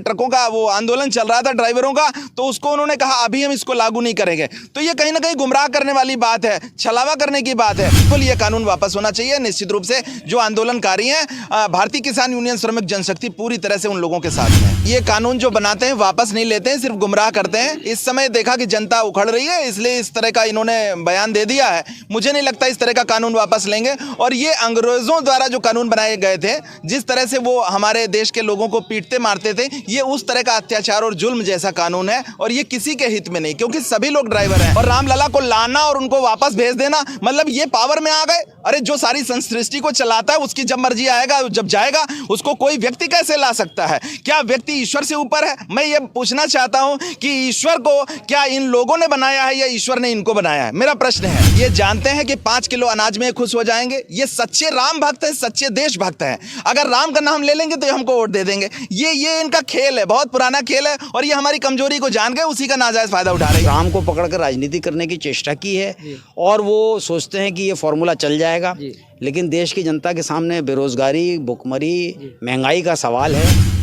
ट्रकों का वो आंदोलन चल रहा था ड्राइवरों का, तो उसको उन्होंने कहा अभी हम इसको लागू नहीं करेंगे। तो ये कहीं ना कहीं गुमराह करने वाली बात है, छलावा करने की बात है। बिल्कुल ये कानून वापस होना चाहिए। निश्चित रूप से जो आंदोलनकारी हैं, भारतीय किसान यूनियन श्रमिक जनशक्ति पूरी तरह से उन लोगों के साथ है। ये कानून जो बनाते हैं वापस नहीं लेते हैं, सिर्फ गुमराह करते हैं। इस समय देखा कि जनता उखड़ रही है, इसलिए इस तरह का इन्होंने बयान दे दिया है। मुझे नहीं लगता इस तरह का कानून वापस लेंगे। और ये अंग्रेजों द्वारा जो कानून बनाए गए थे, जिस तरह से वो हमारे देश के लोगों को पीटते मारते थे, ये उस तरह का अत्याचार और जुल्म जैसा कानून है, और ये किसी के हित में नहीं, क्योंकि सभी लोग ड्राइवर हैं। और रामलला को लाना और उनको वापस भेज देना, मतलब ये पावर में आ गए। अरे जो सारी सृष्टि को चलाता है उसकी जब मर्जी आएगा, जब जाएगा, उसको कोई व्यक्ति कैसे ला सकता है? क्या व्यक्ति ईश्वर से ऊपर है? मैं ये पूछना चाहता हूं कि ईश्वर को क्या इन लोगों ने बनाया है या ईश्वर ने इनको बनाया है? मेरा प्रश्न है। ये जानते हैं कि 5 किलो अनाज में खुश हो जाएंगे। ये सच्चे राम भक्त हैं, सच्चे देशभक्त हैं। अगर राम का नाम ले लेंगे तो हमको वोट दे देंगे। ये इनका खेल है, बहुत पुराना खेल है, और ये हमारी कमजोरी को जान गए, उसी का नाजायज फायदा उठा रहे हैं। राम को पकड़कर राजनीति करने की चेष्टा की है, और वो सोचते हैं कि ये फॉर्मूला चल जाएगा। लेकिन देश की जनता के सामने बेरोजगारी, भुखमरी, महंगाई का सवाल है।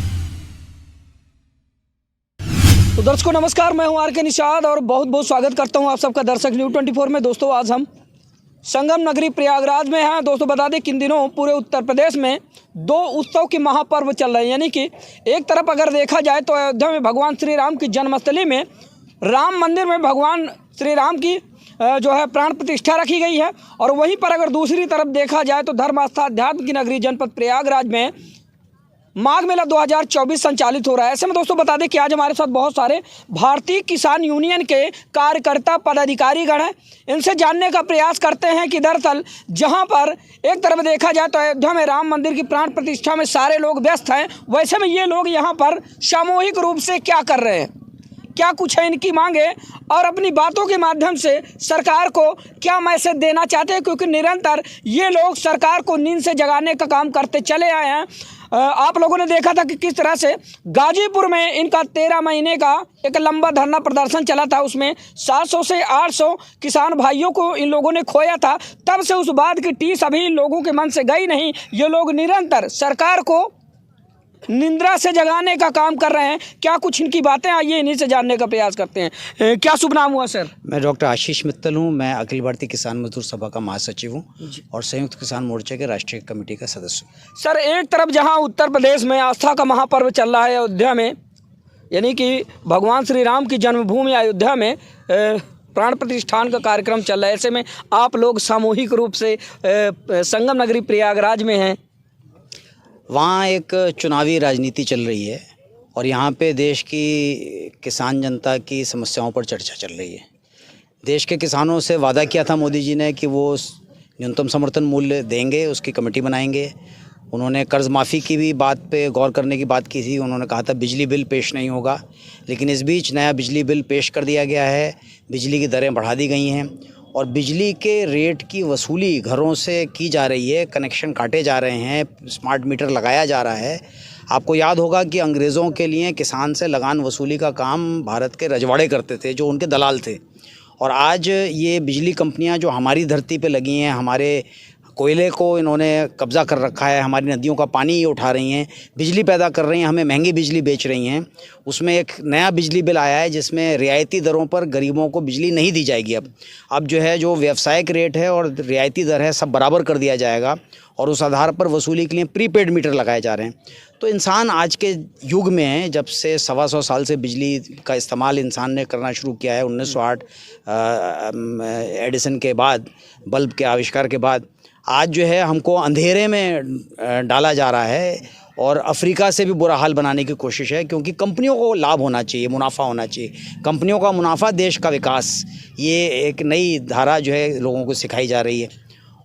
तो दर्शकों नमस्कार, मैं हूं आर.के. निषाद और बहुत बहुत स्वागत करता हूं आप सबका दर्शक न्यूज़ 24 में। दोस्तों आज हम संगम नगरी प्रयागराज में हैं। दोस्तों बता दें कि इन दिनों पूरे उत्तर प्रदेश में 2 उत्सव के महापर्व चल रहे हैं। यानी कि एक तरफ अगर देखा जाए तो अयोध्या में भगवान श्री राम की जन्मस्थली में राम मंदिर में भगवान श्री राम की जो है प्राण प्रतिष्ठा रखी गई है, और वहीं पर अगर दूसरी तरफ देखा जाए तो धर्म आस्था अध्यात्म की नगरी जनपद प्रयागराज में माघ मेला 2024 संचालित हो रहा है। ऐसे में दोस्तों बता दें कि आज हमारे साथ बहुत सारे भारतीय किसान यूनियन के कार्यकर्ता पदाधिकारीगण हैं। इनसे जानने का प्रयास करते हैं कि दरअसल जहां पर एक तरफ देखा जाए तो अयोध्या में राम मंदिर की प्राण प्रतिष्ठा में सारे लोग व्यस्त हैं, वैसे में ये लोग यहां पर सामूहिक रूप से क्या कर रहे हैं, क्या कुछ है इनकी मांगे, और अपनी बातों के माध्यम से सरकार को क्या मैसेज देना चाहते हैं, क्योंकि निरंतर ये लोग सरकार को नींद से जगाने का काम करते चले आए हैं। आप लोगों ने देखा था कि किस तरह से गाजीपुर में इनका 13 महीने का एक लंबा धरना प्रदर्शन चला था। उसमें 700 से 800 किसान भाइयों को इन लोगों ने खोया था। तब से उस बात की टीस अभी लोगों के मन से गई नहीं। ये लोग निरंतर सरकार को निंद्रा से जगाने का काम कर रहे हैं। क्या कुछ इनकी बातें आइए इन्हीं से जानने का प्रयास करते हैं। क्या शुभ नाम हुआ सर? मैं डॉक्टर आशीष मित्तल हूँ। मैं अखिल भारतीय किसान मजदूर सभा का महासचिव हूँ और संयुक्त किसान मोर्चे के राष्ट्रीय कमेटी का सदस्य हूँ। सर एक तरफ जहाँ उत्तर प्रदेश में आस्था का महापर्व चल रहा है अयोध्या में, यानी कि भगवान श्री राम की जन्मभूमि अयोध्या में प्राण प्रतिष्ठान का कार्यक्रम चल रहा है। ऐसे में आप लोग सामूहिक रूप से संगम नगरी प्रयागराज में हैं। वहाँ एक चुनावी राजनीति चल रही है और यहाँ पे देश की किसान जनता की समस्याओं पर चर्चा चल रही है। देश के किसानों से वादा किया था मोदी जी ने कि वो न्यूनतम समर्थन मूल्य देंगे, उसकी कमेटी बनाएंगे। उन्होंने कर्ज माफ़ी की भी बात पे गौर करने की बात की थी। उन्होंने कहा था बिजली बिल पेश नहीं होगा, लेकिन इस बीच नया बिजली बिल पेश कर दिया गया है। बिजली की दरें बढ़ा दी गई हैं और बिजली के रेट की वसूली घरों से की जा रही है। कनेक्शन काटे जा रहे हैं, स्मार्ट मीटर लगाया जा रहा है। आपको याद होगा कि अंग्रेज़ों के लिए किसान से लगान वसूली का काम भारत के रजवाड़े करते थे, जो उनके दलाल थे। और आज ये बिजली कंपनियां जो हमारी धरती पे लगी हैं, हमारे कोयले को इन्होंने कब्ज़ा कर रखा है, हमारी नदियों का पानी ये उठा रही हैं, बिजली पैदा कर रही हैं, हमें महंगी बिजली बेच रही हैं। उसमें एक नया बिजली बिल आया है जिसमें रियायती दरों पर गरीबों को बिजली नहीं दी जाएगी। अब जो है, जो व्यावसायिक रेट है और रियायती दर है, सब बराबर कर दिया जाएगा और उस आधार पर वसूली के लिए प्रीपेड मीटर लगाए जा रहे हैं। तो इंसान आज के युग में है, जब से 125 साल से बिजली का इस्तेमाल इंसान ने करना शुरू किया है, 1908 एडिसन के बाद, बल्ब के आविष्कार के बाद, आज जो है हमको अंधेरे में डाला जा रहा है और अफ्रीका से भी बुरा हाल बनाने की कोशिश है। क्योंकि कंपनियों को लाभ होना चाहिए, मुनाफा होना चाहिए। कंपनियों का मुनाफा, देश का विकास, ये एक नई धारा जो है लोगों को सिखाई जा रही है।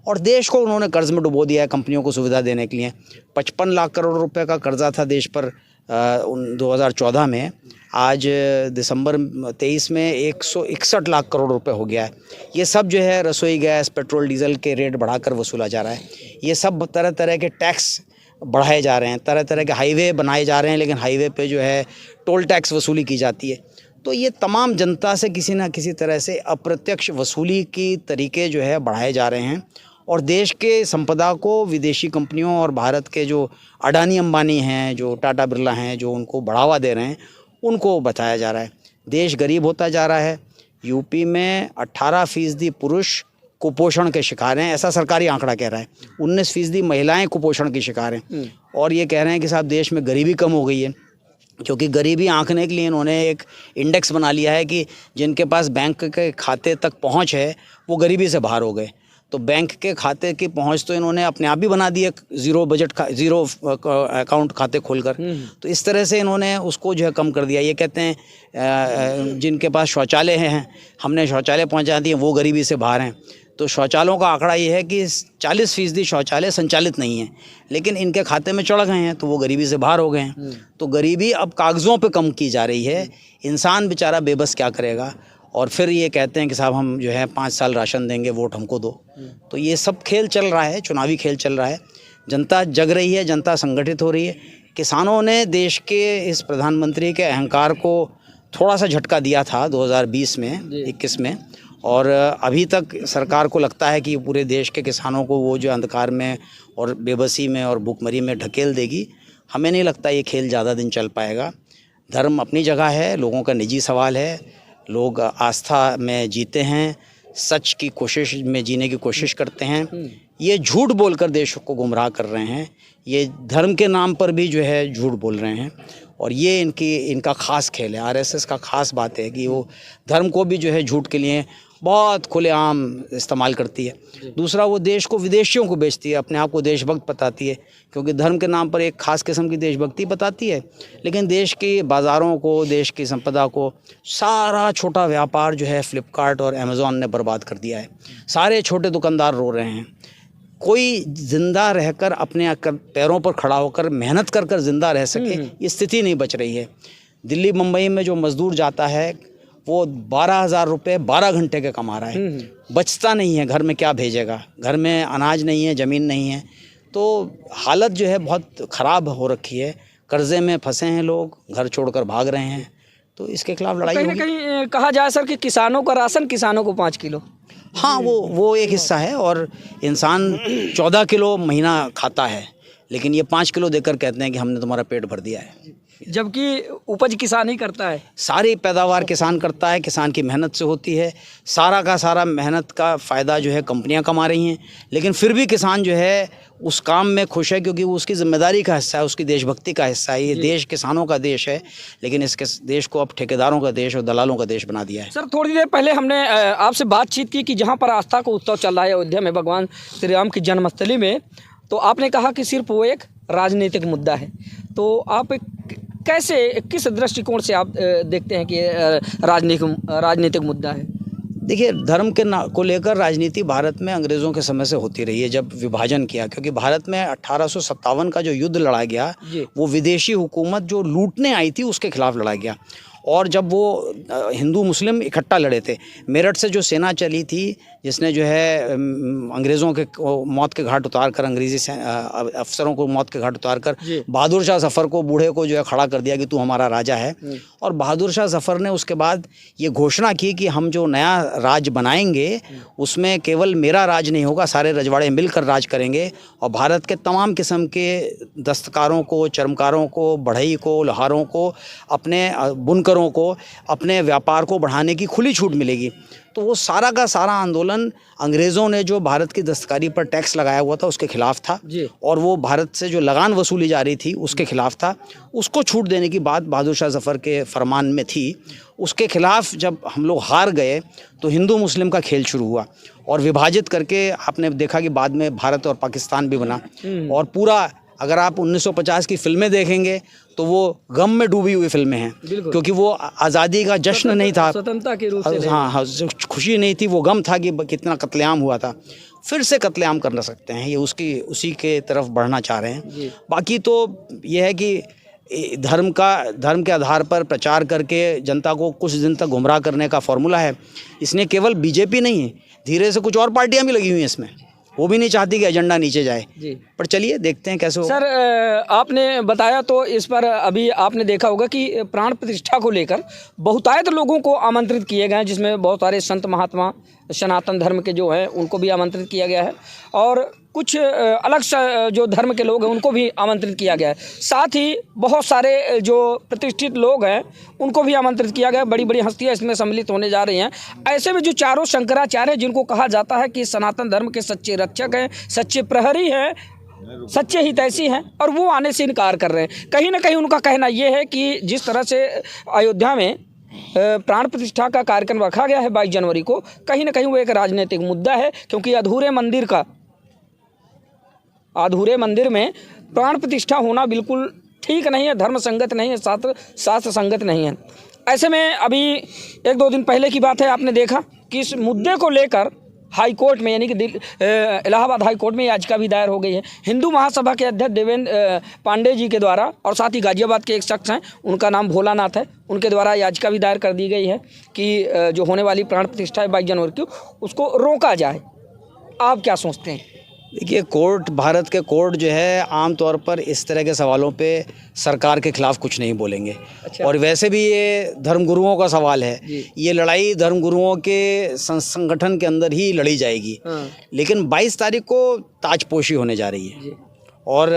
और देश को उन्होंने कर्ज़ में डुबो दिया है कंपनियों को सुविधा देने के लिए। 55 लाख करोड़ रुपए का कर्जा था देश पर 2014 में। आज दिसंबर 23 में 161 लाख करोड़ रुपए हो गया है। ये सब जो है रसोई गैस, पेट्रोल, डीजल के रेट बढ़ाकर वसूला जा रहा है। ये सब तरह तरह के टैक्स बढ़ाए जा रहे हैं, तरह तरह के हाईवे बनाए जा रहे हैं, लेकिन हाईवे पे जो है टोल टैक्स वसूली की जाती है। तो ये तमाम जनता से किसी ना किसी तरह से अप्रत्यक्ष वसूली की तरीके जो है बढ़ाए जा रहे हैं और देश के संपदा को विदेशी कंपनियों और भारत के जो अडानी अंबानी हैं, जो टाटा बिरला हैं, जो उनको बढ़ावा दे रहे हैं, उनको बताया जा रहा है। देश गरीब होता जा रहा है। यूपी में 18% पुरुष कुपोषण के शिकार हैं, ऐसा सरकारी आंकड़ा कह रहा है। 19% महिलाएं कुपोषण की शिकार हैं। और ये कह रहे हैं कि साहब देश में गरीबी कम हो गई है, क्योंकि गरीबी आंकने के लिए इन्होंने एक इंडेक्स बना लिया है कि जिनके पास बैंक के खाते तक पहुंच है वो गरीबी से बाहर हो गए। तो बैंक के खाते की पहुंच तो इन्होंने अपने आप ही बना दी है, ज़ीरो अकाउंट खाते खोलकर। तो इस तरह से इन्होंने उसको जो है कम कर दिया। ये कहते हैं जिनके पास शौचालय हैं, हमने शौचालय पहुंचा दिए, वो गरीबी से बाहर हैं। तो शौचालयों का आंकड़ा ये है कि 40% शौचालय संचालित नहीं हैं, लेकिन इनके खाते में चढ़ गए हैं, तो वो गरीबी से बाहर हो गए हैं। तो गरीबी अब कागज़ों पे कम की जा रही है। इंसान बेचारा बेबस क्या करेगा। और फिर ये कहते हैं कि साहब हम जो है 5 साल राशन देंगे, वोट हमको दो। तो ये सब खेल चल रहा है, चुनावी खेल चल रहा है। जनता जग रही है, जनता संगठित हो रही है। किसानों ने देश के इस प्रधानमंत्री के अहंकार को थोड़ा सा झटका दिया था 2020 में, 21 में, और अभी तक सरकार को लगता है कि पूरे देश के किसानों को वो जो अंधकार में और बेबसी में और भूखमरी में ढकेल देगी। हमें नहीं लगता ये खेल ज़्यादा दिन चल पाएगा। धर्म अपनी जगह है, लोगों का निजी सवाल है, लोग आस्था में जीते हैं, सच की कोशिश में जीने की कोशिश करते हैं। ये झूठ बोलकर देश को गुमराह कर रहे हैं। ये धर्म के नाम पर भी जो है झूठ बोल रहे हैं, और ये इनका ख़ास खेल है। आरएसएस का ख़ास बात है कि वो धर्म को भी जो है झूठ के लिए बहुत खुलेआम इस्तेमाल करती है। दूसरा, वो देश को विदेशियों को बेचती है, अपने आप को देशभक्त बताती है, क्योंकि धर्म के नाम पर एक ख़ास किस्म की देशभक्ति बताती है। लेकिन देश की बाज़ारों को, देश की संपदा को, सारा छोटा व्यापार जो है फ्लिपकार्ट और अमेज़ॉन ने बर्बाद कर दिया है। सारे छोटे दुकानदार रो रहे हैं। कोई ज़िंदा रहकर अपने पैरों पर खड़ा होकर मेहनत कर कर ज़िंदा रह सके, ये स्थिति नहीं बच रही है। दिल्ली मुंबई में जो मज़दूर जाता है वो 12,000 रुपये 12 घंटे के कमा रहा है, बचता नहीं है। घर में क्या भेजेगा? घर में अनाज नहीं है, ज़मीन नहीं है। तो हालत जो है बहुत ख़राब हो रखी है। कर्ज़े में फंसे हैं लोग, घर छोड़कर भाग रहे हैं। तो इसके खिलाफ लड़ाई कहीं ना होगी। कहीं कहा जाए सर कि किसानों का राशन किसानों को 5 किलो। हाँ, वो एक हिस्सा है। और इंसान 14 किलो महीना खाता है, लेकिन ये 5 किलो देकर कहते हैं कि हमने तुम्हारा पेट भर दिया है, जबकि उपज किसान ही करता है। सारी पैदावार किसान करता है, किसान की मेहनत से होती है। सारा का सारा मेहनत का फ़ायदा जो है कंपनियां कमा रही हैं, लेकिन फिर भी किसान जो है उस काम में खुश है, क्योंकि वो उसकी ज़िम्मेदारी का हिस्सा है, उसकी देशभक्ति का हिस्सा है। ये देश किसानों का देश है, लेकिन इसके देश को अब ठेकेदारों का देश और दलालों का देश बना दिया है। सर, थोड़ी देर पहले हमने आपसे बातचीत की कि जहाँ पर आस्था का उत्सव चल रहा है अयोध्या में, भगवान श्री राम की जन्मस्थली में, तो आपने कहा कि सिर्फ वो एक राजनीतिक मुद्दा है। तो आप कैसे, किस दृष्टिकोण से आप देखते हैं कि राजनीतिक मुद्दा है? देखिए, धर्म के को लेकर राजनीति भारत में अंग्रेज़ों के समय से होती रही है, जब विभाजन किया। क्योंकि भारत में 1857 का जो युद्ध लड़ा गया, वो विदेशी हुकूमत जो लूटने आई थी उसके खिलाफ लड़ा गया। और जब वो हिंदू मुस्लिम इकट्ठा लड़े थे, मेरठ से जो सेना चली थी, जिसने जो है अंग्रेज़ों के मौत के घाट उतार कर, अंग्रेज़ी अफसरों को मौत के घाट उतार कर बहादुर शाह ज़फ़र को, बूढ़े को जो है खड़ा कर दिया कि तू हमारा राजा है। और बहादुर शाह ज़फ़र ने उसके बाद ये घोषणा की कि हम जो नया राज बनाएंगे उसमें केवल मेरा राज नहीं होगा, सारे रजवाड़े मिलकर राज करेंगे, और भारत के तमाम किस्म के दस्तकारों को, चर्मकारों को, बढ़ई को, लोहारों को, अपने बुनकरों को अपने व्यापार को बढ़ाने की खुली छूट मिलेगी। तो वो सारा का सारा आंदोलन अंग्रेज़ों ने जो भारत की दस्तकारी पर टैक्स लगाया हुआ था उसके खिलाफ था, और वो भारत से जो लगान वसूली जा रही थी उसके खिलाफ था। उसको छूट देने की बात बहादुर शाह ज़फ़र के फरमान में थी। उसके खिलाफ जब हम लोग हार गए तो हिंदू मुस्लिम का खेल शुरू हुआ, और विभाजित करके आपने देखा कि बाद में भारत और पाकिस्तान भी बना। और पूरा, अगर आप 1950 की फिल्में देखेंगे तो वो गम में डूबी हुई फिल्में हैं, क्योंकि वो आज़ादी का जश्न नहीं था, स्वतंत्रता के रूप से। हाँ, खुशी नहीं थी, वो गम था कि कितना कत्लेआम हुआ था। फिर से कत्लेआम कर सकते हैं, ये उसी के तरफ बढ़ना चाह रहे हैं। बाकी तो ये है कि धर्म के आधार पर प्रचार करके जनता को कुछ दिन तक गुमराह करने का फॉर्मूला है। इसने केवल बीजेपी नहीं है, धीरे से कुछ और पार्टियां भी लगी हुई हैं इसमें। वो भी नहीं चाहती कि एजेंडा नीचे जाए। जी। पर चलिए देखते हैं कैसे होगा। सर आपने बताया तो इस पर अभी आपने देखा होगा कि प्राण प्रतिष्ठा को लेकर बहुतायत लोगों को आमंत्रित किए गए हैं, जिसमें बहुत सारे संत महात्मा सनातन धर्म के जो हैं उनको भी आमंत्रित किया गया है और कुछ अलग जो धर्म के लोग हैं उनको भी आमंत्रित किया गया है। साथ ही बहुत सारे जो प्रतिष्ठित लोग हैं उनको भी आमंत्रित किया गया है। बड़ी बड़ी हस्तियां इसमें सम्मिलित होने जा रही हैं। ऐसे में जो चारों शंकराचार्य जिनको कहा जाता है कि सनातन धर्म के सच्चे रक्षक हैं, सच्चे प्रहरी हैं, सच्चे हितैषी हैं, और वो आने से इनकार कर रहे हैं। कहीं ना कहीं उनका कहना ये है कि जिस तरह से अयोध्या में प्राण प्रतिष्ठा का कार्यक्रम रखा गया है 22 जनवरी को, कहीं ना कहीं वो एक राजनीतिक मुद्दा है, क्योंकि अधूरे मंदिर में प्राण प्रतिष्ठा होना बिल्कुल ठीक नहीं है, धर्म संगत नहीं है, शास्त्र संगत नहीं है। ऐसे में अभी 1-2 दिन पहले की बात है, आपने देखा कि इस मुद्दे को लेकर हाई कोर्ट में यानी कि इलाहाबाद हाई कोर्ट में याचिका भी दायर हो गई है। हिंदू महासभा के अध्यक्ष देवेंद्र पांडे जी के द्वारा, और साथ ही गाजियाबाद के एक शख्स हैं, उनका नाम भोलानाथ है, उनके द्वारा याचिका भी दायर कर दी गई है कि जो होने वाली प्राण प्रतिष्ठा है 22 जनवरी की, उसको रोका जाए। आप क्या सोचते हैं? देखिए, कोर्ट, भारत के कोर्ट जो है आमतौर पर इस तरह के सवालों पे सरकार के खिलाफ कुछ नहीं बोलेंगे। अच्छा। और वैसे भी ये धर्मगुरुओं का सवाल है, ये लड़ाई धर्मगुरुओं के संगठन के अंदर ही लड़ी जाएगी। लेकिन 22 तारीख को ताजपोशी होने जा रही है और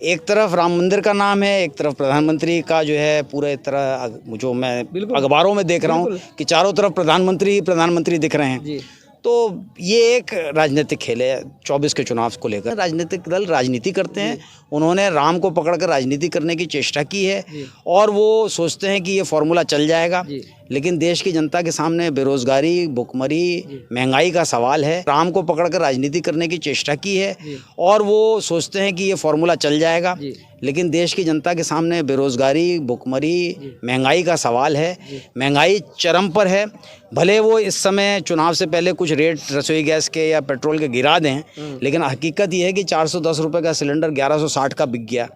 एक तरफ राम मंदिर का नाम है, एक तरफ प्रधानमंत्री का जो है पूरे तरह, जो मैं अखबारों में देख रहा हूँ कि चारों तरफ प्रधानमंत्री दिख रहे हैं। तो ये एक राजनीतिक खेल है 24 के चुनाव को लेकर। राजनीतिक दल राजनीति करते हैं, उन्होंने राम को पकड़कर राजनीति करने की चेष्टा की है और वो सोचते हैं कि ये फॉर्मूला चल जाएगा। लेकिन देश की जनता के सामने बेरोजगारी, भुखमरी, महंगाई का सवाल है। राम को पकड़कर राजनीति करने की चेष्टा की है और वो सोचते हैं कि ये फॉर्मूला चल जाएगा। लेकिन देश की जनता के सामने बेरोजगारी, भुखमरी, महंगाई का सवाल है। महंगाई चरम पर है। भले वो इस समय चुनाव से पहले कुछ रेट रसोई गैस के या पेट्रोल के गिरा दें, लेकिन हकीकत ये है कि 410 रुपये का सिलेंडर 1160 का बिक गया।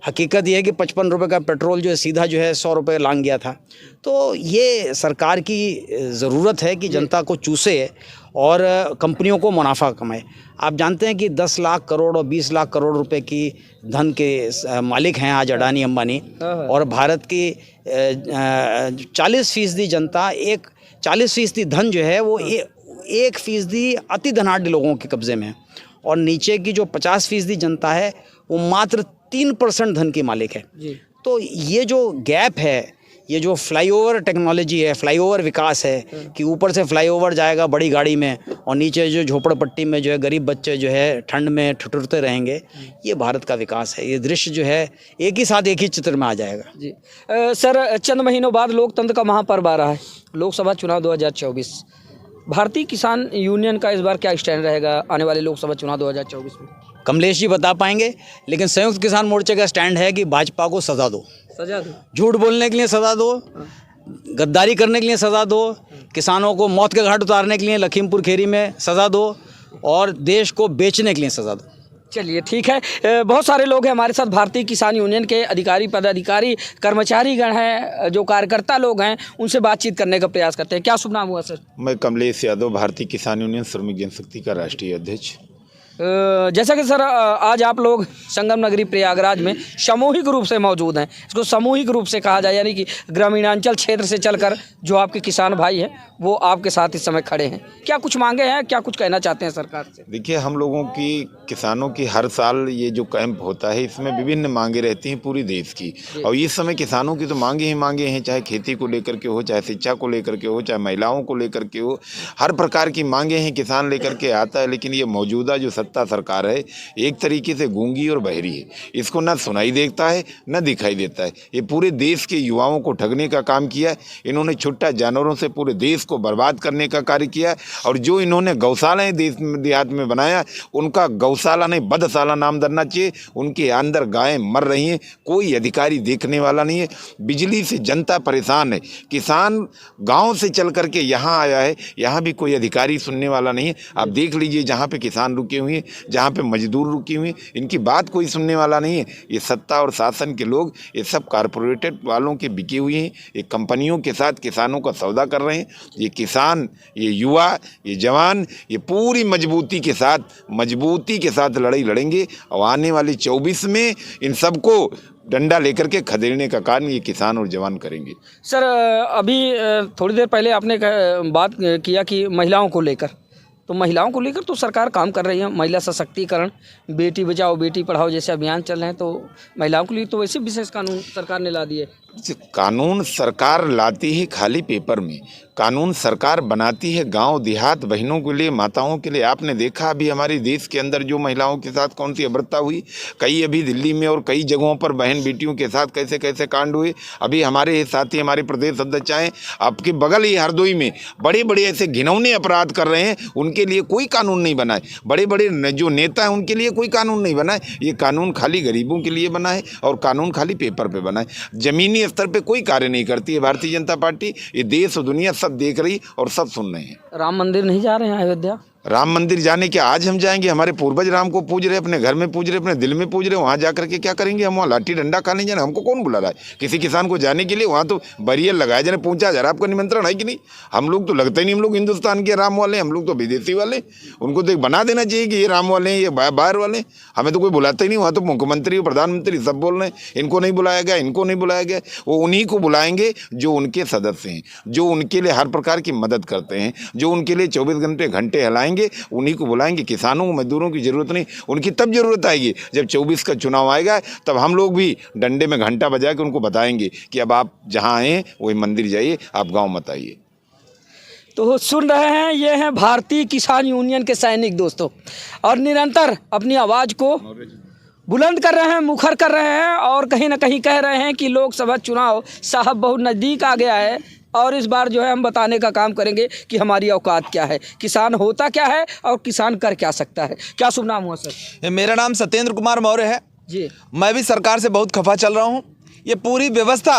हकीकत यह है कि 55 रुपये का पेट्रोल जो है सीधा जो है 100 रुपये लांग गया था। तो ये सरकार की ज़रूरत है कि जनता को चूसे और कंपनियों को मुनाफा कमाए। आप जानते हैं कि 10 लाख करोड़ और 20 लाख करोड़ रुपए की धन के मालिक हैं आज अडानी अंबानी, और भारत की 40% जनता, 40% धन जो है वो 1% अति धनाढ़ लोगों के कब्जे में है, और नीचे की जो 50% जनता है वो मात्र 3% धन की मालिक है। तो ये जो गैप है, ये जो फ्लाईओवर टेक्नोलॉजी है, फ्लाईओवर विकास है कि ऊपर से फ्लाईओवर जाएगा बड़ी गाड़ी में और नीचे जो झोपड़पट्टी में जो है गरीब बच्चे जो है ठंड में ठिठुरते रहेंगे, ये भारत का विकास है। ये दृश्य जो है एक ही साथ एक ही चित्र में आ जाएगा। जी सर, चंद महीनों बाद लोकतंत्र का महापर्व आ रहा है, लोकसभा चुनाव 2024। भारतीय किसान यूनियन का इस बार क्या स्टैंड रहेगा आने वाले लोकसभा चुनाव 2024 में? कमलेश जी बता पाएंगे, लेकिन संयुक्त किसान मोर्चे का स्टैंड है कि भाजपा को सजा दो, झूठ बोलने के लिए सजा दो, गद्दारी करने के लिए सजा दो, किसानों को मौत के घाट उतारने के लिए लखीमपुर खीरी में सजा दो, और देश को बेचने के लिए सजा दो। चलिए ठीक है। बहुत सारे लोग हैं हमारे साथ, भारतीय किसान यूनियन के अधिकारी, पदाधिकारी, कर्मचारीगण हैं, जो कार्यकर्ता लोग हैं, उनसे बातचीत करने का प्रयास करते हैं। क्या शुभ नाम हुआ सर? मैं कमलेश यादव, भारतीय किसान यूनियन श्रमिक जनशक्ति का राष्ट्रीय अध्यक्ष। जैसा कि सर आज आप लोग संगम नगरी प्रयागराज में सामूहिक रूप से मौजूद हैं, इसको सामूहिक रूप से कहा जाए, यानी कि ग्रामीणांचल क्षेत्र से चलकर जो आपके किसान भाई हैं वो आपके साथ इस समय खड़े हैं। क्या कुछ मांगे हैं, क्या कुछ कहना चाहते हैं सरकार से? देखिए, हम लोगों की, किसानों की हर साल ये जो कैंप होता है इसमें विभिन्न मांगे रहती हैं पूरी देश की, और इस समय किसानों की तो मांगे ही मांगे हैं, चाहे खेती को लेकर के हो, चाहे शिक्षा को लेकर के हो, चाहे महिलाओं को लेकर के हो, हर प्रकार की मांगे हैं किसान लेकर के आता है। लेकिन ये मौजूदा जो सत्ता सरकार है एक तरीके से गूंगी और बहरी है, इसको ना सुनाई देता है न दिखाई देता है। ये पूरे देश के युवाओं को ठगने का काम किया है, इन्होंने छुट्टा जानवरों से पूरे देश को बर्बाद करने का कार्य किया है, और जो इन्होंने गौशालाएं देश देहात में बनाया, उनका गौशाला नहीं बधशाला नाम धरना चाहिए। उनके अंदर गायें मर रही हैं, कोई अधिकारी देखने वाला नहीं है। बिजली से जनता परेशान है, किसान गाँव से चल करके यहाँ आया है, यहाँ भी कोई अधिकारी सुनने वाला नहीं है। आप देख लीजिए जहाँ पे किसान रुके हुए हैं हैं, जहाँ पे मजदूर रुकी हुई हैं, इनकी बात कोई सुनने वाला नहीं है। ये सत्ता और शासन के लोग ये सब कारपोरेटेड वालों के बिके हुए हैं, ये कंपनियों के साथ किसानों का सौदा कर रहे हैं। ये किसान, ये युवा, ये जवान, ये पूरी मजबूती के साथ लड़ाई लड़ेंगे और आने वाली 24 में इन सबको डंडा लेकर के खदेड़ने का काम ये किसान और जवान करेंगे। सर अभी थोड़ी देर पहले आपने बात किया कि महिलाओं को लेकर, तो महिलाओं को लेकर तो सरकार काम कर रही है। महिला सशक्तिकरण, बेटी बचाओ बेटी पढ़ाओ जैसे अभियान चल रहे हैं, तो महिलाओं के लिए तो वैसे विशेष कानून सरकार ने ला दिए। कानून सरकार लाती है खाली पेपर में, कानून सरकार बनाती है गांव देहात बहनों के लिए, माताओं के लिए। आपने देखा अभी हमारे देश के अंदर जो महिलाओं के साथ कौन सी अभद्रता हुई, कई अभी दिल्ली में और कई जगहों पर बहन बेटियों के साथ कैसे कैसे कांड हुए। अभी हमारे साथी, हमारे प्रदेश अध्यक्ष आए, आपके बगल ही हरदोई में बड़े बड़े ऐसे घिनौने अपराध कर रहे हैं, उनके लिए कोई कानून नहीं बना है। बड़े बड़े जो नेता हैं उनके लिए कोई कानून नहीं बना है। ये कानून खाली गरीबों के लिए बना है और कानून खाली पेपर पे बना है। जमीनी स्तर पे कोई कार्य नहीं करती है भारतीय जनता पार्टी। ये देश और दुनिया सब देख रही और सब सुन रहे हैं। राम मंदिर नहीं जा रहे हैं अयोध्या? राम मंदिर जाने के आज हम जाएंगे? हमारे पूर्वज राम को पूज रहे, अपने घर में पूज रहे, अपने दिल में पूज रहे, वहाँ जा करके क्या करेंगे? हम वहाँ लाठी डंडा खा नहीं जाना? हमको कौन बुला रहा है? किसी किसान को जाने के लिए वहाँ तो बैरियर लगाया जाए, पूछा जा रहा है आपका निमंत्रण है कि नहीं? हम लोग तो लगते नहीं, हम लोग हिंदुस्तान के राम वाले, हम लोग तो विदेशी वाले। उनको तो एक बना देना चाहिए कि ये राम वाले हैं, ये बाहर वाले। हमें तो कोई बुलाता ही नहीं। वहाँ तो मुख्यमंत्री और प्रधानमंत्री सब बोल रहे हैं इनको नहीं बुलाया गया, इनको नहीं बुलाया गया। वो उन्हीं को बुलाएंगे जो उनके सदस्य हैं, जो उनके लिए हर प्रकार की मदद करते हैं, जो उनके लिए 24 घंटे हिलाएंगे, उन्हीं को बुलाएंगे। किसानों को, मजदूरों की जरूरत नहीं, उनकी तब जरूरत आएगी जब 24 का चुनाव आएगा। तब हम लोग भी डंडे में घंटा बजा के उनको बताएंगे कि अब आप जहां आए वही मंदिर जाइए, आप गांव मत आइए। तो सुन रहे हैं, ये हैं भारतीय किसान यूनियन के सैनिक दोस्तों, और निरंतर अपनी आवाज़ को बुलंद कर रहे हैं, मुखर कर रहे हैं, और कहीं ना कहीं कह रहे हैं कि लोकसभा चुनाव साहब बहुत नज़दीक आ गया है और इस बार जो है हम बताने का काम करेंगे कि हमारी औकात क्या है, किसान होता क्या है और किसान कर क्या सकता है। क्या शुभ नाम हुआ सर? मेरा नाम सत्येंद्र कुमार मौर्य है जी। मैं भी सरकार से बहुत खफा चल रहा हूँ। ये पूरी व्यवस्था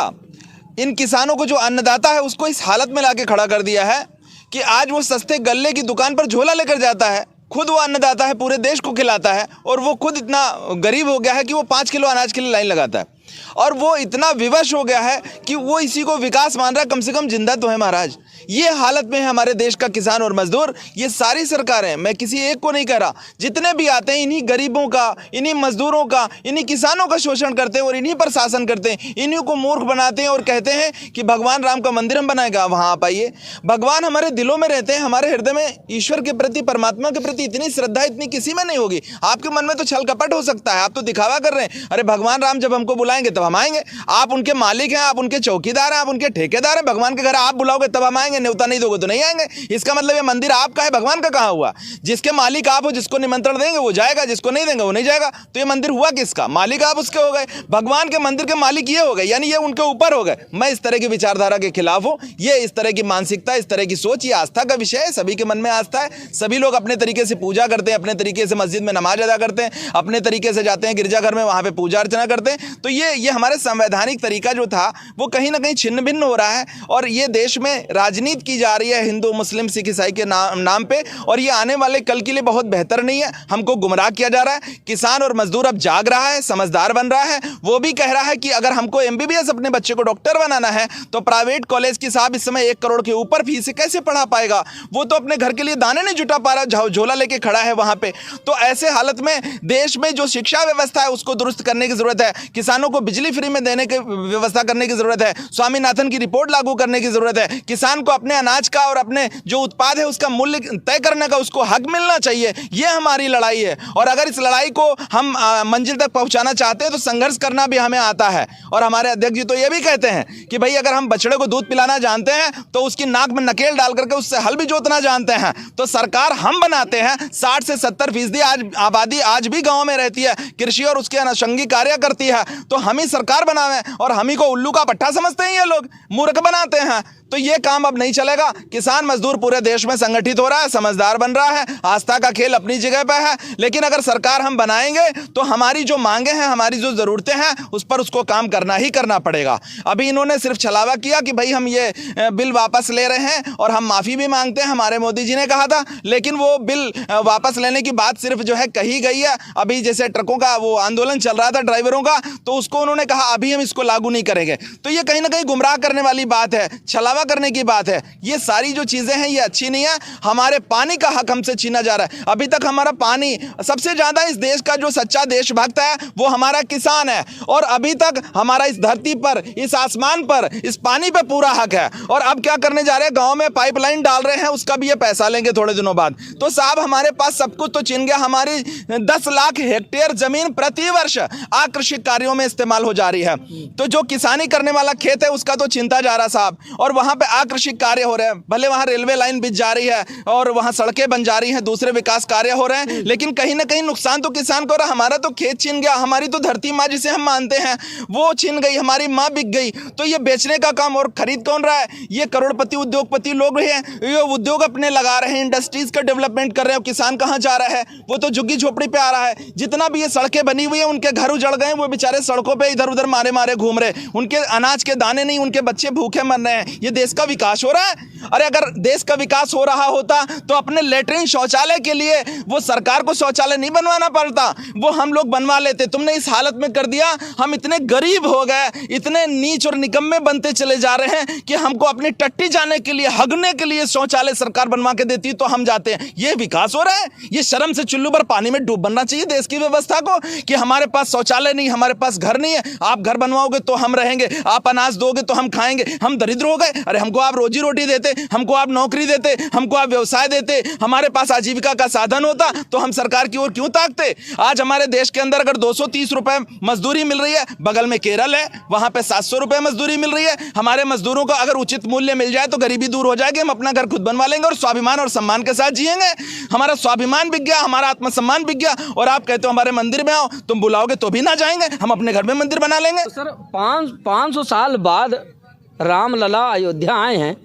इन किसानों को, जो अन्नदाता है, उसको इस हालत में लाके खड़ा कर दिया है कि आज वो सस्ते गल्ले की दुकान पर झोला लेकर जाता है। खुद वो अन्नदाता है, पूरे देश को खिलाता है, और वो खुद इतना गरीब हो गया है कि वो 5 किलो अनाज के लिए लाइन लगाता है। और वो इतना विवश हो गया है कि वो इसी को विकास मान रहा है। कम से कम जिंदा तो है महाराज। ये हालत में है हमारे देश का किसान और मजदूर। ये सारी सरकारें, मैं किसी एक को नहीं कह रहा, जितने भी आते हैं इन्हीं गरीबों का, इन्हीं मजदूरों का, इन्हीं किसानों का शोषण करते हैं और इन्हीं पर शासन करते हैं। इन्हीं को मूर्ख बनाते हैं और कहते हैं कि भगवान राम का मंदिर हम बनाएगा। वहाँ आप आइए, भगवान हमारे दिलों में रहते हैं। हमारे हृदय में ईश्वर के प्रति, परमात्मा के प्रति इतनी श्रद्धा इतनी किसी में नहीं होगी। आपके मन में तो छल कपट हो सकता है, आप तो दिखावा कर रहे हैं। अरे भगवान राम जब हमको बुलाएंगे तब हम आएंगे। आप उनके मालिक हैं, आप उनके चौकीदार हैं, आप उनके ठेकेदार हैं। भगवान के घर आप बुलाओगे तब हम आएंगे, न्योता नहीं दोगे तो नहीं आएंगे। इसका मतलब ये मंदिर आपका है, भगवान का कहाँ हुआ? जिसके मालिक आप हो, जिसको निमंत्रण देंगे वो जाएगा, जिसको नहीं देंगे वो नहीं जाएगा। तो ये मंदिर हुआ किसका? मालिक आप उसके हो गए, भगवान के मंदिर के मालिक ये हो गए, यानी ये उनके ऊपर हो गए। मैं इस तरह की विचारधारा के खिलाफ हूँ। ये इस तरह की मानसिकता, इस तरह की सोच, ये आस्था का विषय है। सभी के मन में आस्था है, सभी लोग अपने तरीके से पूजा करते हैं, अपने तरीके से मस्जिद में नमाज अदा करते हैं, अपने तरीके से जाते हैं गिरजाघर में, वहाँ पे पूजा अर्चना करते हैं। तो ये हमारे संवैधानिक तरीका जो था वो कहीं ना कहीं छिन्न भिन्न हो रहा है। और ये देश में राजनीति की जा रही है हिंदू, मुस्लिम, सिख, ईसाई के नाम पे, और ये आने वाले कल के लिए बहुत बेहतर नहीं है। हमको गुमराह किया जा रहा है। किसान और मजदूर अब जाग रहा है, समझदार बन रहा है। वो भी कह रहा है कि अगर हमको MBBS अपने बच्चे को डॉक्टर बनाना है तो प्राइवेट कॉलेज की साहब इस समय 1 करोड़ के ऊपर फीस कैसे पढ़ा पाएगा? वो तो अपने घर के लिए दाने नहीं जुटा पा रहा, झोला लेके खड़ा है वहां पे। तो ऐसे हालत में देश में जो शिक्षा व्यवस्था है उसको दुरुस्त करने की जरूरत है। किसानों को बिजली फ्री में देने की व्यवस्था करने की जरूरत है। स्वामीनाथन की रिपोर्ट लागू करने की जरूरत है। किसान को अपने अनाज का और अपने जो उत्पाद है उसका मूल्य तय करने का उसको हक मिलना चाहिए। ये हमारी लड़ाई है। और अगर इस लड़ाई को हम मंजिल तक पहुंचाना चाहते हैं तो संघर्ष करना भी हमें आता है। और हमारे अध्यक्ष जी तो ये भी कहते हैं कि भाई अगर हम बछड़े को दूध पिलाना जानते हैं तो उसकी नाक में नकेल डाल करके उससे हल भी जोतना जानते हैं। तो सरकार हम बनाते हैं। 60 से 70% आज आबादी आज भी गाँव में रहती है, कृषि और उसके अनुषंगी कार्य करती है। तो हम ही सरकार बनावे और हम ही को उल्लू का पट्टा समझते हैं। ये लोग मूर्ख बनाते हैं। तो ये काम अब नहीं चलेगा। किसान मजदूर पूरे देश में संगठित हो रहा है, समझदार बन रहा है, आस्था का खेल अपनी जगह पे है। लेकिन अगर सरकार हम बनाएंगे तो हमारी जो मांगे हैं, हमारी जो ज़रूरतें हैं, उस पर उसको काम करना ही करना पड़ेगा। अभी इन्होंने सिर्फ छलावा किया कि भाई हम ये बिल वापस ले रहे हैं और हम माफ़ी भी मांगते हैं, हमारे मोदी जी ने कहा था, लेकिन वो बिल वापस लेने की बात सिर्फ जो है कही गई है। अभी जैसे ट्रकों का वो आंदोलन चल रहा था ड्राइवरों का, तो उसको उन्होंने कहा अभी हम इसको लागू नहीं करेंगे। तो ये कहीं ना कहीं गुमराह करने वाली बात है, छलावा करने की बात है। ये सारी जो चीज़ें हैं ये अच्छी नहीं है। हमारे पानी का हक हमसे छीना जा रहा है। अभी तक हमारा पानी, सबसे ज़्यादा इस देश का जो सच्चा देशभक्त है वो हमारा किसान है, और अभी तक हमारा इस धरती पर, इस आसमान पर, इस पानी पे पूरा हक है। और अब क्या करने जा रहे हैं, गांव में पाइपलाइन डाल रहे हैं, उसका भी ये पैसा लेंगे थोड़े दिनों बाद। तो साहब हमारे पास सब कुछ तो छिन गया। हमारी 10 लाख हेक्टेयर जमीन प्रति वर्ष आकृषि कार्यों में इस्तेमाल हो जा रही है। तो जो किसानी करने वाला खेत है उसका तो चिंता जा रहा साहब, और वहां पे आकृषि कार्य हो रहे हैं। भले वहां रेलवे लाइन बिछ जा रही है और वहां सड़कें बन जा रही हैं, दूसरे विकास कार्य हो रहे हैं, लेकिन कहीं ना कहीं नुकसान तो किसान को हो रहा। हमारा तो खेत छिन गया, हमारी तो धरती माँ जिसे हम मानते हैं वो छिन गई, हमारी माँ बिक गई। तो ये बेचने का काम और खरीद कौन रहा है? ये करोड़पति उद्योगपति लोग हैं, ये उद्योग अपने लगा रहे हैं, इंडस्ट्रीज का डेवलपमेंट कर रहे हैं। किसान कहाँ जा रहा है? वो तो झुग्गी झोपड़ी पे आ रहा है। जितना भी ये सड़कें बनी हुई है, उनके घर उजड़ गए, वो बेचारे सड़कों पे इधर उधर मारे मारे घूम रहे, उनके अनाज के दाने नहीं, उनके बच्चे भूखे मर रहे हैं। ये देश का विकास हो रहा है? अरे अगर देश का विकास हो रहा होता तो अपने लेटरिन शौचालय के लिए वो सरकार को शौचालय नहीं बनवाना पड़ता, वो हम लोग बनवा लेते। तुमने इस हालत में कर दिया, हम इतने गरीब हो गए, इतने नीच और निकम्मे बनते चले जा रहे हैं कि हमको अपनी टट्टी जाने के लिए, हगने के लिए शौचालय सरकार बनवा के देती तो हम जाते हैं। ये विकास हो रहा है? ये शर्म से चुल्लू भर पानी में डूब बनना चाहिए देश की व्यवस्था को कि हमारे पास शौचालय नहीं, हमारे पास घर नहीं है, आप घर बनवाओगे तो हम रहेंगे, आप अनाज दोगे तो हम खाएंगे, हम दरिद्र हो गए। अरे हमको आप रोजी रोटी देते, हमको आप नौकरी देते, हमको आप व्यवसाय देते, हमारे पास आजीविका का साधन होता तो हम सरकार की ओर क्यों ताकते? आज हमारे देश के अंदर अगर 230 रुपए मजदूरी मिल रही है, बगल में केरल है, वहां पे 700 रुपए मजदूरी मिल रही है। हमारे मजदूरों को अगर उचित मूल्य मिल जाए तो गरीबी दूर हो जाएगी, हम अपना घर खुद बनवा लेंगे और स्वाभिमान और सम्मान के साथ जिएंगे। हमारा स्वाभिमान बिक गया, हमारा आत्मसम्मान बिक गया, और आप कहते हो हमारे मंदिर में आओ, तुम बुलाओगे तो भी ना जाएंगे, हम अपने घर में मंदिर बना लेंगे। तो सर 500 साल बाद राम लला अयोध्या आए हैं,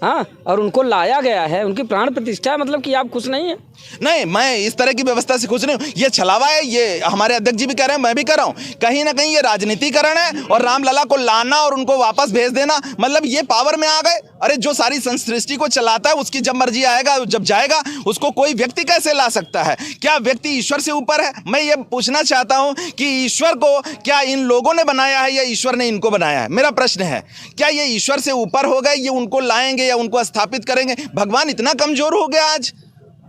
हाँ, और उनको लाया गया है, उनकी प्राण प्रतिष्ठा है, मतलब कि आप खुश नहीं हैं? नहीं, मैं इस तरह की व्यवस्था से खुश नहीं हूँ। ये छलावा है, ये हमारे अध्यक्ष जी भी कह रहे हैं, मैं भी कह रहा हूँ, कहीं ना कहीं ये राजनीतिकरण है। और रामलला को लाना और उनको वापस भेज देना, मतलब ये पावर में आ गए। अरे जो सारी सृष्टि को चलाता है उसकी जब मर्जी आएगा, जब जाएगा, उसको कोई व्यक्ति कैसे ला सकता है? क्या व्यक्ति ईश्वर से ऊपर है? मैं ये पूछना चाहता हूँ कि ईश्वर को क्या इन लोगों ने बनाया है या ईश्वर ने इनको बनाया है? मेरा प्रश्न है, क्या ये ईश्वर से ऊपर हो गए, ये उनको लाएंगे या उनको स्थापित करेंगे? भगवान इतना कमजोर हो गया आज?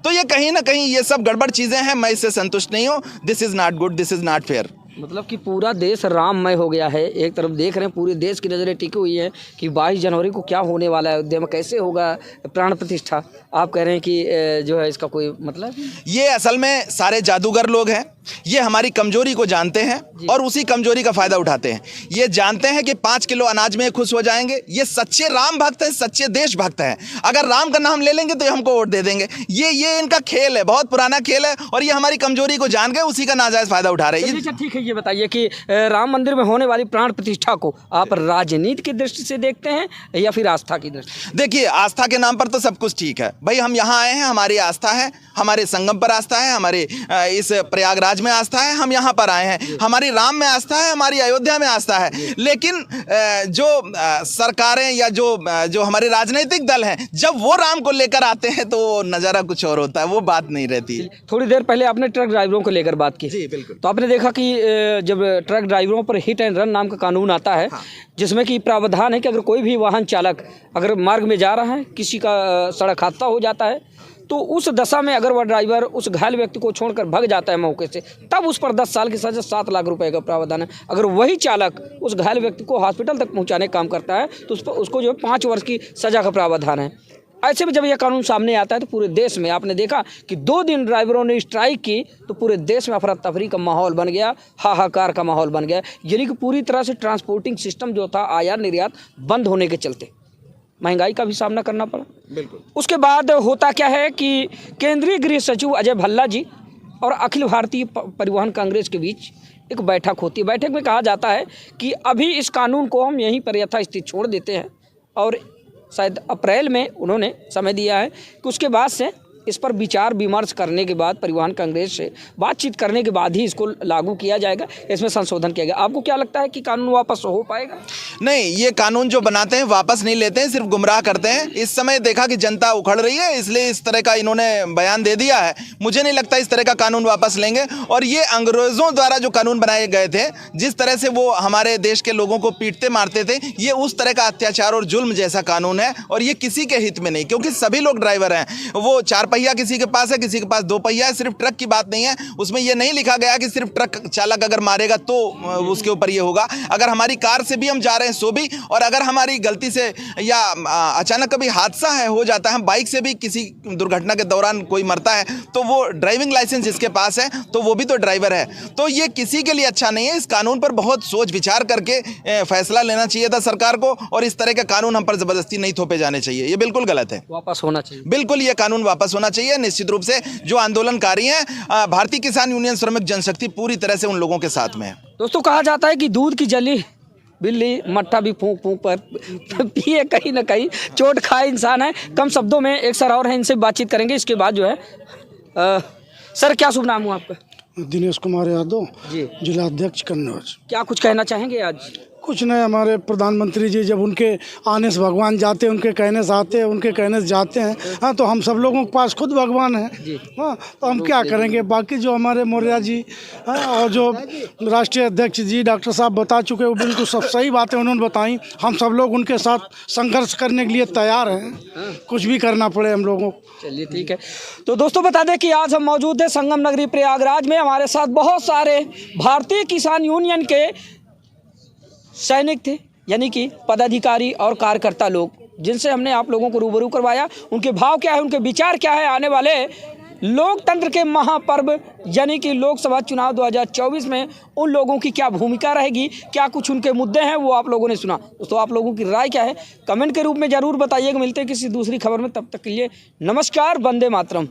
तो ये कहीं ना कहीं ये सब गड़बड़ चीज़ें हैं, मैं इससे संतुष्ट नहीं हूँ। This is not good, this is not fair. मतलब कि पूरा देश राममय हो गया है। एक तरफ देख रहे हैं पूरे देश की नज़रें टिकी हुई हैं कि 22 जनवरी को क्या होने वाला है अयोध्या में, कैसे होगा प्राण प्रतिष्ठा। आप कह रहे हैं कि जो है इसका कोई मतलब? ये असल में सारे जादूगर लोग हैं, ये हमारी कमजोरी को जानते हैं और उसी कमजोरी का फायदा उठाते हैं। ये जानते हैं कि 5 किलो अनाज में खुश हो जाएंगे। ये सच्चे राम भक्त हैं, सच्चे देशभक्त हैं। अगर राम का नाम ले लेंगे तो हमको वोट दे देंगे। ये इनका खेल है, बहुत पुराना खेल है, और ये हमारी कमजोरी को जान के उसी का नाजायज फायदा उठा रहे हैं। अच्छा ठीक है, ये बताइए कि राम मंदिर में होने वाली प्राण प्रतिष्ठा को आप राजनीति की दृष्टि से देखते हैं या फिर आस्था की दृष्टि? देखिए, आस्था के नाम पर तो सब कुछ ठीक है भाई, हम यहाँ आए हैं, हमारी आस्था है, हमारे संगम पर आस्था है, हमारे इस प्रयागराज में आस्था है, हम यहाँ पर आए हैं, हमारी राम में आस्था है, हमारी अयोध्या में आस्था है। लेकिन जो सरकारें या जो हमारे राजनीतिक दल हैं, जब वो राम को लेकर आते हैं तो नज़ारा कुछ और होता है, वो बात नहीं रहती। थोड़ी देर पहले आपने ट्रक ड्राइवरों को लेकर बात की। जी बिल्कुल। तो आपने देखा कि जब ट्रक ड्राइवरों पर हिट एंड रन नाम का कानून आता है, जिसमें कि प्रावधान है कि अगर कोई भी वाहन चालक अगर मार्ग में जा रहा है, किसी का सड़क हादसा हो जाता है, तो उस दशा में अगर वह ड्राइवर उस घायल व्यक्ति को छोड़कर भाग जाता है मौके से, तब उस पर 10 साल की सजा, 7 लाख रुपए का प्रावधान है। अगर वही चालक उस घायल व्यक्ति को हॉस्पिटल तक पहुंचाने का काम करता है तो उसको जो है 5 वर्ष की सजा का प्रावधान है। ऐसे में जब यह कानून सामने आता है तो पूरे देश में आपने देखा कि 2 दिन ड्राइवरों ने स्ट्राइक की तो पूरे देश में अफरा तफरी का माहौल बन गया, हाहाकार का माहौल बन गया। यानी कि पूरी तरह से ट्रांसपोर्टिंग सिस्टम जो था, आयात निर्यात बंद होने के चलते महंगाई का भी सामना करना पड़ा। बिल्कुल। उसके बाद होता क्या है कि केंद्रीय गृह सचिव अजय भल्ला जी और अखिल भारतीय परिवहन कांग्रेस के बीच एक बैठक होती है। बैठक में कहा जाता है कि अभी इस कानून को हम यहीं पर यथास्थिति छोड़ देते हैं और शायद अप्रैल में उन्होंने समय दिया है कि उसके बाद से इस पर विचार विमर्श करने के बाद परिवहन कांग्रेस से बातचीत करने के बाद ही इसको लागू किया जाएगा, इसमें संशोधन किया जाएगा। आपको क्या लगता है कि कानून वापस हो पाएगा? नहीं, ये कानून जो बनाते हैं वापस नहीं लेते हैं, सिर्फ गुमराह करते हैं। इस समय देखा कि जनता उखड़ रही है, इसलिए इस तरह का इन्होंने बयान दे दिया है। मुझे नहीं लगता इस तरह का कानून वापस लेंगे। और ये अंग्रेजों द्वारा जो कानून बनाए गए थे, जिस तरह से वो हमारे देश के लोगों को पीटते मारते थे, ये उस तरह का अत्याचार और जुल्म जैसा कानून है और ये किसी के हित में नहीं, क्योंकि सभी लोग ड्राइवर हैं। वो 4 पहिया किसी के पास है, किसी के पास 2 पहिया है। सिर्फ ट्रक की बात नहीं है, उसमें ये नहीं लिखा गया कि सिर्फ ट्रक चालक अगर मारेगा तो उसके ऊपर ये होगा। अगर हमारी कार से भी हम जा रहे हैं सो भी, और अगर हमारी गलती से या अचानक कभी हादसा है हो जाता है, बाइक से भी किसी दुर्घटना के दौरान कोई मरता है, तो वो ड्राइविंग लाइसेंस जिसके पास है तो वो भी तो ड्राइवर है। तो ये किसी के लिए अच्छा नहीं है। इस कानून पर बहुत सोच विचार करके फैसला लेना चाहिए था सरकार को, और इस तरह के कानून हम पर जबरदस्ती नहीं थोपे जाने चाहिए। ये बिल्कुल गलत है, वापस होना चाहिए। बिल्कुल ये कानून वापस होना चाहिए। निश्चित रूप से जो आंदोलनकारी हैं, भारतीय किसान यूनियन श्रमिक जनशक्ति पूरी तरह से उन लोगों के साथ में है। दोस्तों, कहा जाता है कि दूध की जली बिल्ली मट्ठा भी फूंक फूंक पर पिए, कहीं ना कहीं चोट खाए इंसान है। कम शब्दों में एक सर और हैं, इनसे बातचीत करेंगे। इसके बाद जो है सर, क्या शुभ नाम हुआ आपका? दिनेश कुमार यादव जी, जिला अध्यक्ष कन्नौज। क्या कुछ कहना चाहेंगे आज? कुछ नहीं, हमारे प्रधानमंत्री जी जब उनके आने से भगवान जाते हैं, उनके कहने से आते हैं, उनके कहने से जाते हैं। हाँ, तो हम सब लोगों के पास खुद भगवान है। हाँ, तो हम क्या करेंगे? बाकी जो हमारे मौर्य जी और जो राष्ट्रीय अध्यक्ष जी डॉक्टर साहब बता चुके, वो बिल्कुल सब सही बातें उन्होंने बताई। हम सब लोग उनके साथ संघर्ष करने के लिए तैयार हैं, कुछ भी करना पड़े हम लोगों को। चलिए ठीक है। तो दोस्तों, बता दें कि आज हम मौजूद हैं संगम नगरी प्रयागराज में। हमारे साथ बहुत सारे भारतीय किसान यूनियन के सैनिक थे, यानी कि पदाधिकारी और कार्यकर्ता लोग, जिनसे हमने आप लोगों को रूबरू करवाया। उनके भाव क्या है, उनके विचार क्या है, आने वाले लोकतंत्र के महापर्व यानी कि लोकसभा चुनाव 2024 में उन लोगों की क्या भूमिका रहेगी, क्या कुछ उनके मुद्दे हैं, वो आप लोगों ने सुना। दोस्तों, आप लोगों की राय क्या है कमेंट के रूप में ज़रूर बताइएगा। मिलते हैं किसी दूसरी खबर में, तब तक के लिए नमस्कार, वंदे मातरम।